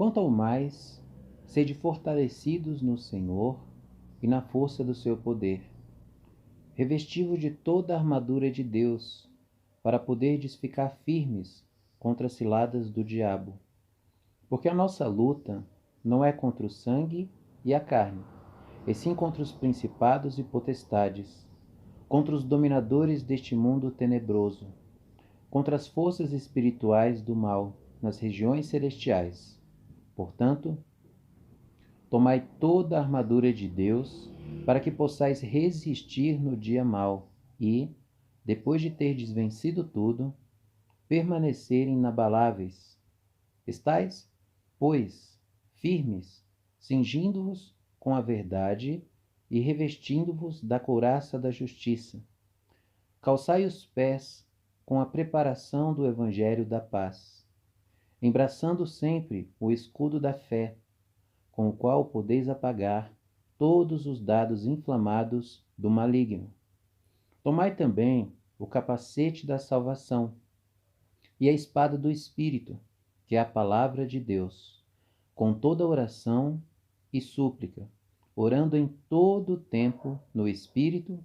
Quanto ao mais, sede fortalecidos no Senhor e na força do seu poder. Revesti-vos de toda a armadura de Deus, para poderdes ficar firmes contra as ciladas do diabo. Porque a nossa luta não é contra o sangue e a carne, e sim contra os principados e potestades, contra os dominadores deste mundo tenebroso, contra as forças espirituais do mal nas regiões celestiais. Portanto, tomai toda a armadura de Deus, para que possais resistir no dia mau e, depois de terdes vencido tudo, permanecer inabaláveis. Estais, pois, firmes, cingindo-vos com a verdade e revestindo-vos da couraça da justiça. Calçai os pés com a preparação do evangelho da paz, embraçando sempre o escudo da fé, com o qual podeis apagar todos os dardos inflamados do maligno. Tomai também o capacete da salvação e a espada do Espírito, que é a palavra de Deus, com toda oração e súplica, orando em todo o tempo no Espírito,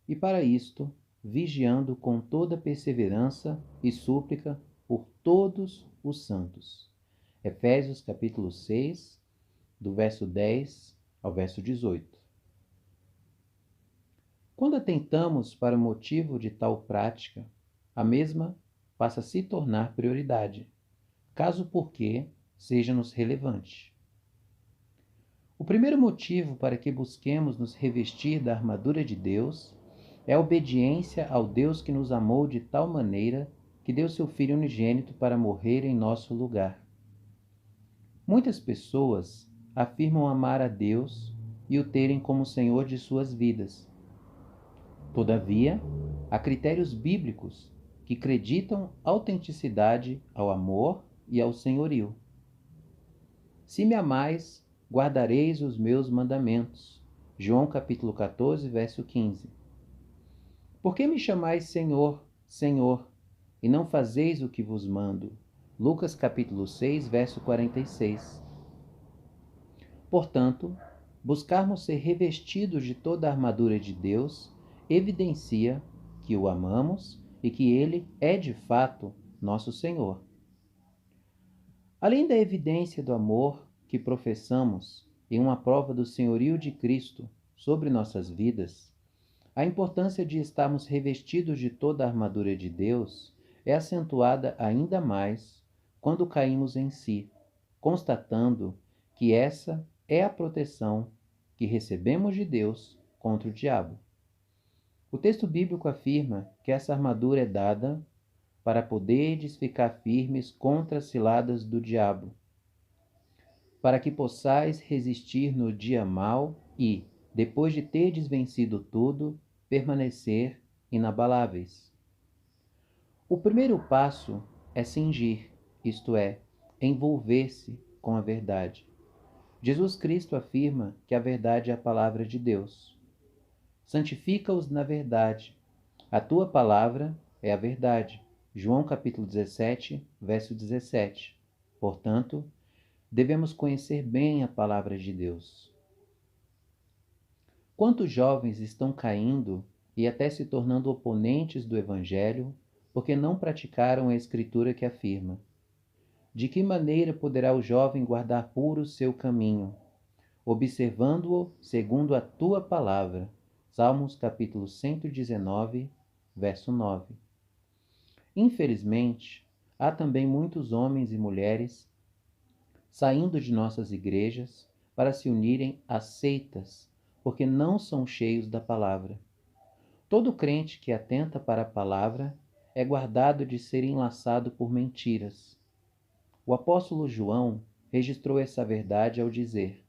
e para isto, vigiando com toda perseverança e súplica por todos os santos. Efésios capítulo 6, do verso 10 ao verso 18. Quando atentamos para o motivo de tal prática, a mesma passa a se tornar prioridade, caso o porquê seja-nos relevante. O primeiro motivo para que busquemos nos revestir da armadura de Deus é a obediência ao Deus que nos amou de tal maneira que deu seu Filho unigênito para morrer em nosso lugar. Muitas pessoas afirmam amar a Deus e o terem como Senhor de suas vidas. Todavia, há critérios bíblicos que acreditam autenticidade ao amor e ao senhorio. Se me amais, guardareis os meus mandamentos. João capítulo 14, verso 15. Por que me chamais Senhor, Senhor, e não fazeis o que vos mando? Lucas capítulo 6, verso 46. Portanto, buscarmos ser revestidos de toda a armadura de Deus evidencia que o amamos e que Ele é de fato nosso Senhor. Além da evidência do amor que professamos em uma prova do senhorio de Cristo sobre nossas vidas, a importância de estarmos revestidos de toda a armadura de Deus é acentuada ainda mais quando caímos em si, constatando que essa é a proteção que recebemos de Deus contra o diabo. O texto bíblico afirma que essa armadura é dada para poderdes ficar firmes contra as ciladas do diabo, para que possais resistir no dia mau e, depois de terdes vencido tudo, permanecer inabaláveis. O primeiro passo é cingir, isto é, envolver-se com a verdade. Jesus Cristo afirma que a verdade é a palavra de Deus. Santifica-os na verdade. A tua palavra é a verdade. João capítulo 17, verso 17. Portanto, devemos conhecer bem a palavra de Deus. Quantos jovens estão caindo e até se tornando oponentes do Evangelho porque não praticaram a Escritura que afirma: de que maneira poderá o jovem guardar puro o seu caminho, observando-o segundo a tua palavra? Salmos capítulo 119, verso 9. Infelizmente, há também muitos homens e mulheres saindo de nossas igrejas para se unirem a seitas, porque não são cheios da palavra. Todo crente que atenta para a palavra é guardado de ser enlaçado por mentiras. O apóstolo João registrou essa verdade ao dizer: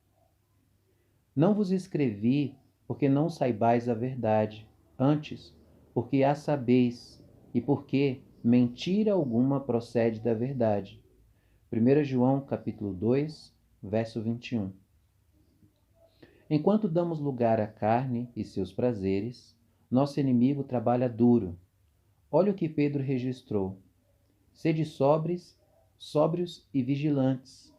não vos escrevi porque não saibais a verdade, antes, porque a sabeis, e porque mentira alguma procede da verdade. 1 João capítulo 2, verso 21. Enquanto damos lugar à carne e seus prazeres, nosso inimigo trabalha duro. Olha o que Pedro registrou: sede sóbrios e vigilantes.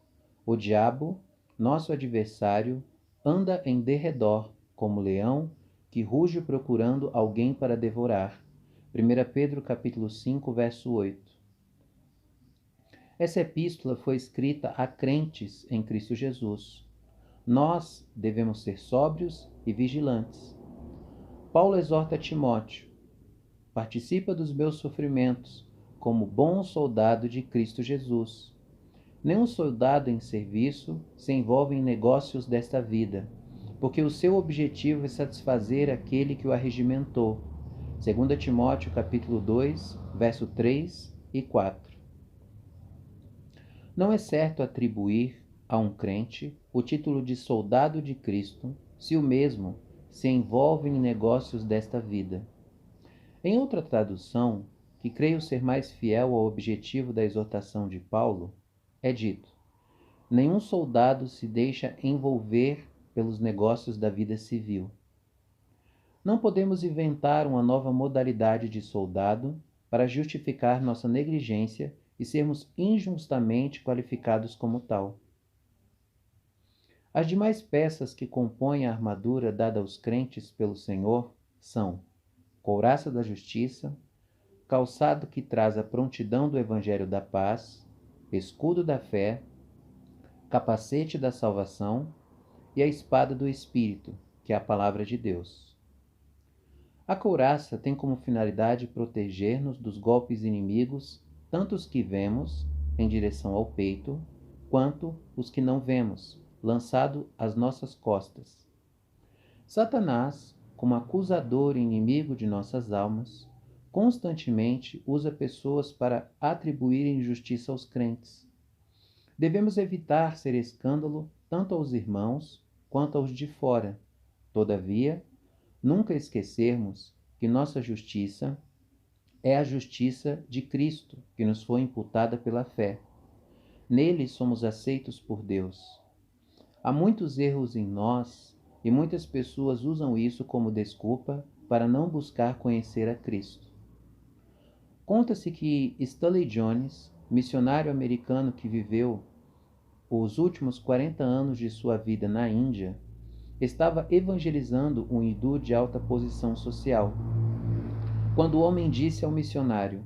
O diabo, nosso adversário, anda em derredor, como leão que ruge procurando alguém para devorar. 1 Pedro capítulo 5, verso 8. Essa epístola foi escrita a crentes em Cristo Jesus. Nós devemos ser sóbrios e vigilantes. Paulo exorta Timóteo: participa dos meus sofrimentos, como bom soldado de Cristo Jesus. Nenhum soldado em serviço se envolve em negócios desta vida, porque o seu objetivo é satisfazer aquele que o arregimentou. 2 Timóteo capítulo 2, verso 3 e 4. Não é certo atribuir a um crente o título de soldado de Cristo, se o mesmo se envolve em negócios desta vida. Em outra tradução, que creio ser mais fiel ao objetivo da exortação de Paulo, é dito: nenhum soldado se deixa envolver pelos negócios da vida civil. Não podemos inventar uma nova modalidade de soldado para justificar nossa negligência e sermos injustamente qualificados como tal. As demais peças que compõem a armadura dada aos crentes pelo Senhor são couraça da justiça, calçado que traz a prontidão do evangelho da paz, escudo da fé, capacete da salvação e a espada do Espírito, que é a palavra de Deus. A couraça tem como finalidade proteger-nos dos golpes inimigos, tanto os que vemos, em direção ao peito, quanto os que não vemos, lançado às nossas costas. Satanás, como acusador e inimigo de nossas almas, constantemente usa pessoas para atribuir injustiça aos crentes. Devemos evitar ser escândalo tanto aos irmãos quanto aos de fora. Todavia, nunca esquecermos que nossa justiça é a justiça de Cristo, que nos foi imputada pela fé. Nele somos aceitos por Deus. Há muitos erros em nós e muitas pessoas usam isso como desculpa para não buscar conhecer a Cristo. Conta-se que Stanley Jones, missionário americano que viveu os últimos 40 anos de sua vida na Índia, estava evangelizando um hindu de alta posição social, quando o homem disse ao missionário: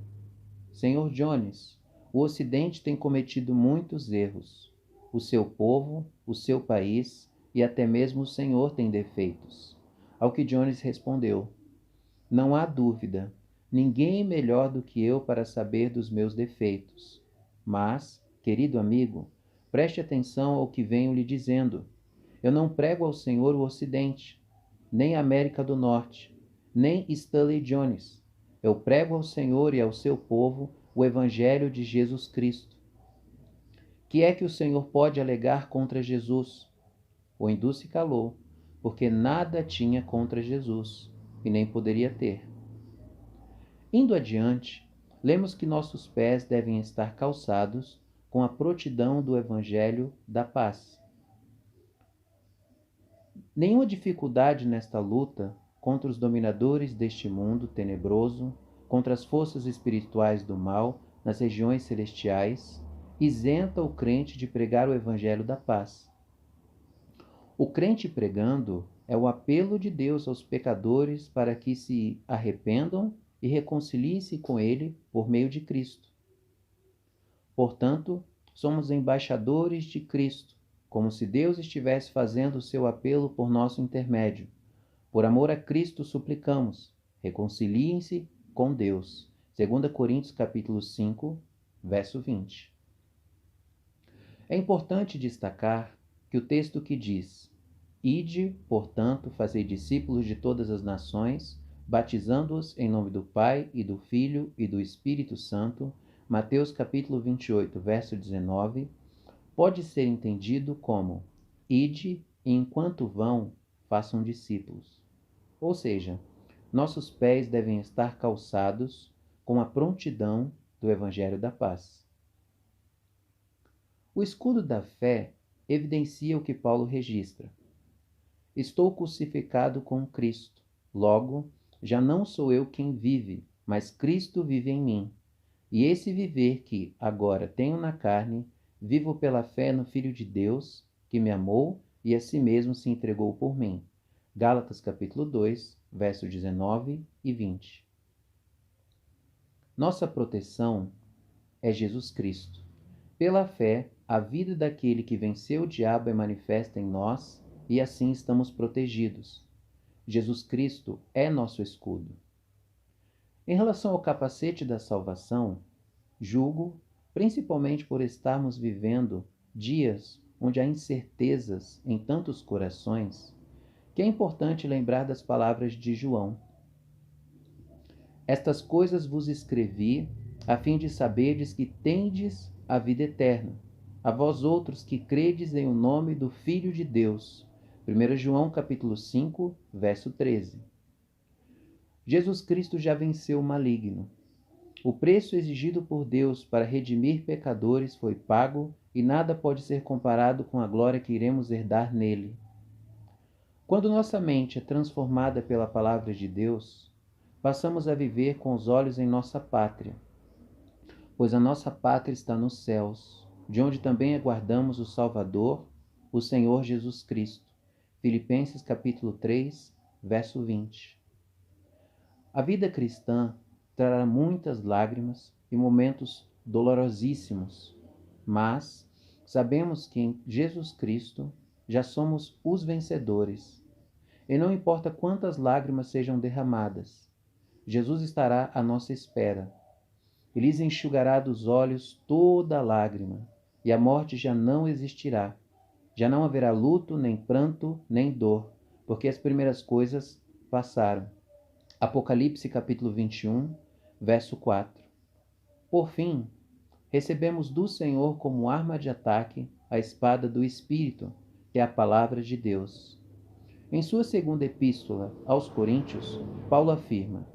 Senhor Jones, o Ocidente tem cometido muitos erros. O seu povo, o seu país e até mesmo o Senhor têm defeitos. Ao que Jones respondeu: não há dúvida, ninguém é melhor do que eu para saber dos meus defeitos. Mas, querido amigo, preste atenção ao que venho lhe dizendo. Eu não prego ao Senhor o Ocidente, nem a América do Norte, nem Stanley Jones. Eu prego ao Senhor e ao seu povo o Evangelho de Jesus Cristo. Que é que o Senhor pode alegar contra Jesus? O hindu se calou, porque nada tinha contra Jesus, e nem poderia ter. Indo adiante, lemos que nossos pés devem estar calçados com a prontidão do Evangelho da paz. Nenhuma dificuldade nesta luta contra os dominadores deste mundo tenebroso, contra as forças espirituais do mal nas regiões celestiais, isenta o crente de pregar o Evangelho da paz. O crente pregando é o apelo de Deus aos pecadores para que se arrependam e reconciliem-se com Ele por meio de Cristo. Portanto, somos embaixadores de Cristo, como se Deus estivesse fazendo o seu apelo por nosso intermédio. Por amor a Cristo suplicamos, reconciliem-se com Deus. 2 Coríntios capítulo 5, verso 20. É importante destacar que o texto que diz: ide, portanto, fazei discípulos de todas as nações, batizando-os em nome do Pai e do Filho e do Espírito Santo, Mateus capítulo 28, verso 19, pode ser entendido como: ide e enquanto vão, façam discípulos. Ou seja, nossos pés devem estar calçados com a prontidão do Evangelho da paz. O escudo da fé evidencia o que Paulo registra. Estou crucificado com Cristo. Logo, já não sou eu quem vive, mas Cristo vive em mim. E esse viver que agora tenho na carne, Vivo pela fé no Filho de Deus, que me amou e a si mesmo se entregou por mim. Gálatas capítulo 2, versos 19 e 20. Nossa proteção é Jesus Cristo. Pela fé, a vida daquele que venceu o diabo é manifesta em nós e assim estamos protegidos. Jesus Cristo é nosso escudo. Em relação ao capacete da salvação, julgo, principalmente por estarmos vivendo dias onde há incertezas em tantos corações, que é importante lembrar das palavras de João. Estas coisas vos escrevi, a fim de saberdes que tendes a vida eterna, a vós outros que credes em o nome do Filho de Deus. 1 João capítulo 5, verso 13. Jesus Cristo já venceu o maligno. O preço exigido por Deus para redimir pecadores foi pago e nada pode ser comparado com a glória que iremos herdar nele. Quando nossa mente é transformada pela palavra de Deus, passamos a viver com os olhos em nossa pátria, pois a nossa pátria está nos céus, de onde também aguardamos o Salvador, o Senhor Jesus Cristo. Filipenses capítulo 3, verso 20. A vida cristã trará muitas lágrimas e momentos dolorosíssimos, mas sabemos que em Jesus Cristo já somos os vencedores. E não importa quantas lágrimas sejam derramadas, Jesus estará à nossa espera. Ele lhes enxugará dos olhos toda lágrima, e a morte já não existirá. Já não haverá luto, nem pranto, nem dor, porque as primeiras coisas passaram. Apocalipse capítulo 21, verso 4. Por fim, recebemos do Senhor como arma de ataque a espada do Espírito, que é a palavra de Deus. Em sua segunda epístola aos Coríntios, Paulo afirma: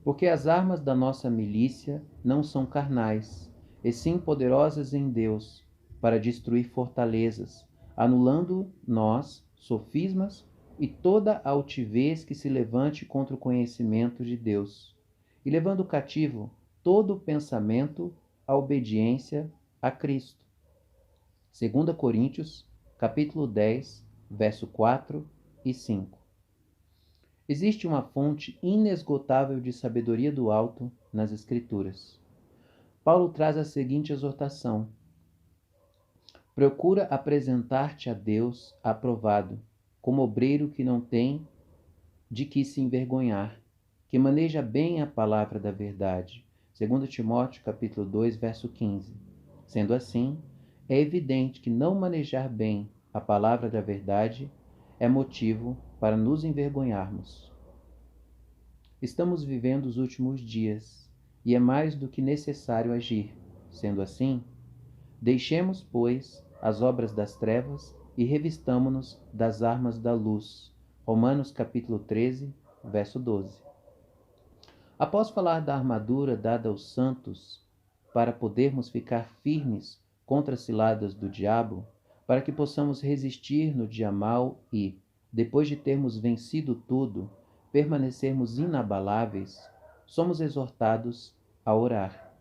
porque as armas da nossa milícia não são carnais, e sim poderosas em Deus, para destruir fortalezas, anulando nós sofismas e toda a altivez que se levante contra o conhecimento de Deus, e levando cativo todo o pensamento à obediência a Cristo. 2 Coríntios, capítulo 10, verso 4 e 5. Existe uma fonte inesgotável de sabedoria do alto nas Escrituras. Paulo traz a seguinte exortação: procura apresentar-te a Deus aprovado, como obreiro que não tem de que se envergonhar, que maneja bem a palavra da verdade. 2 Timóteo capítulo 2, verso 15. Sendo assim, é evidente que não manejar bem a palavra da verdade é motivo para nos envergonharmos. Estamos vivendo os últimos dias e é mais do que necessário agir. Sendo assim, deixemos, pois, as obras das trevas e revistamo-nos das armas da luz. Romanos capítulo 13, verso 12. Após falar da armadura dada aos santos para podermos ficar firmes contra as ciladas do diabo, para que possamos resistir no dia mau e, depois de termos vencido tudo, permanecermos inabaláveis, somos exortados a orar.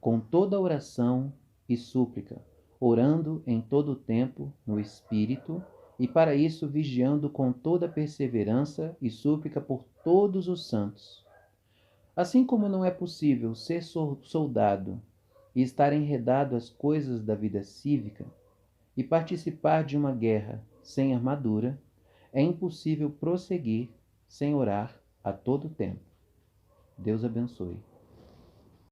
Com toda oração e súplica, orando em todo o tempo no Espírito, e para isso vigiando com toda perseverança e súplica por todos os santos. Assim como não é possível ser soldado e estar enredado às coisas da vida cívica e participar de uma guerra sem armadura, é impossível prosseguir sem orar a todo tempo. Deus abençoe.